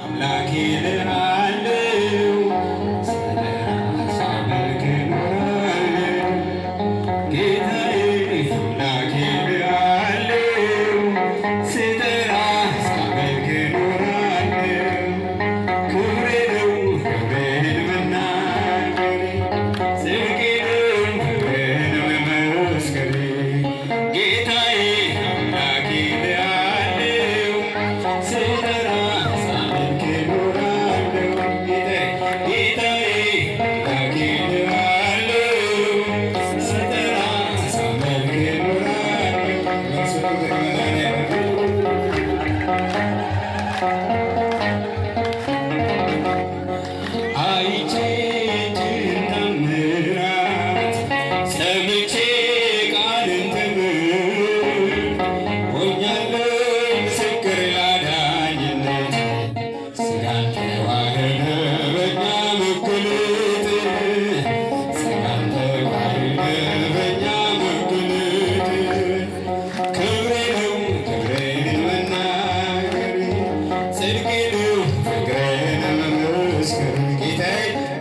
አምላኬ እልሃለሁ ስጠራህ ሳመልክ እኖራለሁ ጌታዬ አምላኬ እልሃለሁ ስጠራህ ሳመልክ እኖራለሁ ክብሬ ነው ክብርህን መናገሬ ጽድቄ ነው ክብርህን መመስከሬ ጌታዬ አምላኬ እልሃለሁ ስጠራህ ሳመልክ እኖራለሁ ጌታዬ አምላኬ እልሃለሁ ስጠራህ ሳመልክ እኖራለሁ አይቼ እጅህን ተአምራት ሰምቼ ቃልን ትምህርት ሆኛለሁ ምስክር ላዳኝነት ሥጋን ተዋህደ በእኛ መገለጥ ሥጋን ተዋህደ በእኛ መገለጥ ክብሬ ነው ክብርህን መናገር ጽድቄ ነው ፍቅርህን መመስከር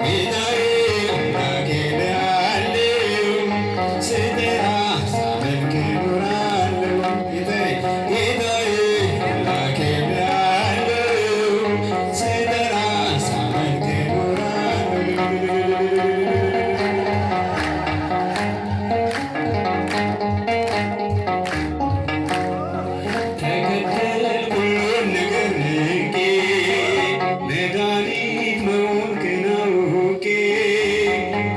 ጌታዬ አምላኬ እልሃለሁ ስጠራህ ሳመልክ እኖራለሁ ጌታዬ አምላኬ እልሃለሁ ስጠራህ ሳመልክ እኖራለሁ ተከተልኩ ሁሉን ነገር ንቄ መድኃኒት መሆንክን አውቄ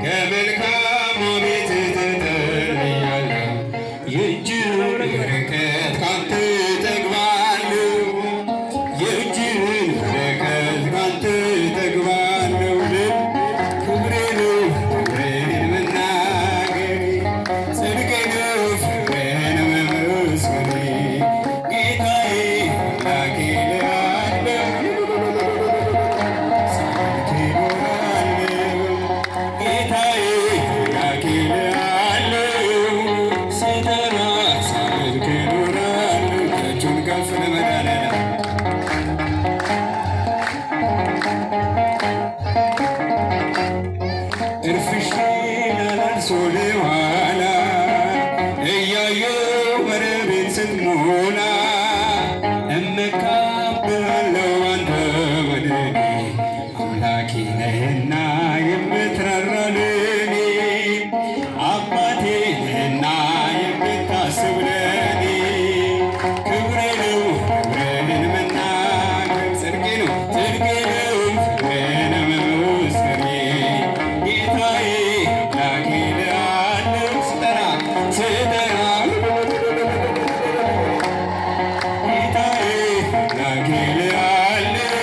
ከመልካሙ ቤት ተጠርቤያለሁ የእጅህን በረከት ካንተ እጠግባለሁ የእጅህን በረከት ካንተ እጠግባለሁ ክብሬ ነው ክብርህን መናገሬ ጽድቄ ነው ፍቅርህን መመስከሬ ጌታዬ አምላኬ እልሃለሁ ሳመልክ እኖራለሁ ጌታዬ አምላኬ እልሃለሁ ስጠራህ ሳመልክ እኖራለሁ እጆቹን ከፍ ለመድኃኒዓለም እርፍሽን አላልሶ ለኋላ እያየሁ መረቤን ስትሞላ እመካብሃለሁ አንተ በደሌ አምላኬ ነህና የምትራራ ለኔ አባቴ ነህና የምታስብ ለኔ ክብሬ ነው ክብርህን መናገር ጽድቄ ነው ፍቅርህን መመስከሬ ጌታዬ አምላኬ እልሃለሁ ስጠራህ ጌታዬ አምላኬ እልሃለሁ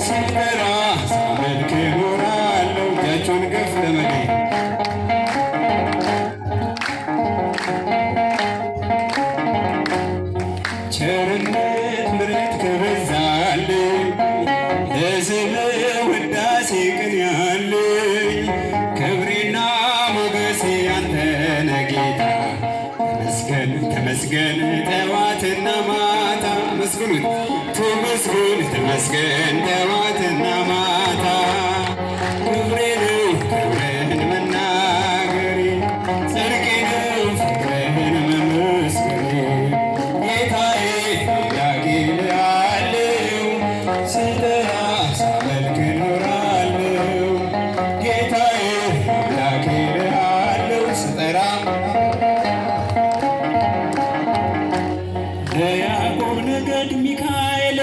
ስጠራህ ሳመልክ እኖራለሁ እጃቸውን ከፍ ለመድኃኒዓለም ቸርነት ምሕረት ከበዛልኝ ለስምህ ውዳሴ ቅን ያለኝ ክብሬና ሞገሴ አንተ ነህ ጌታ ተመስገን ተመስገን ጠዋትና ማታ መስግኑት ተመስገን ተመስገን ጠዋትና ማታ ክብሬ ነው ክብርህን መናገሬ ጽድቄ ነው ፍቅርህን መመስከሬ ጌታዬ አምላኬ እልሃለሁ ስጠራህ ሳመልክ እኖራለሁ ጌታዬ አምላኬ እልሃለሁ ስጠራህ ለያዕቆብ ነገድ ሚካኤል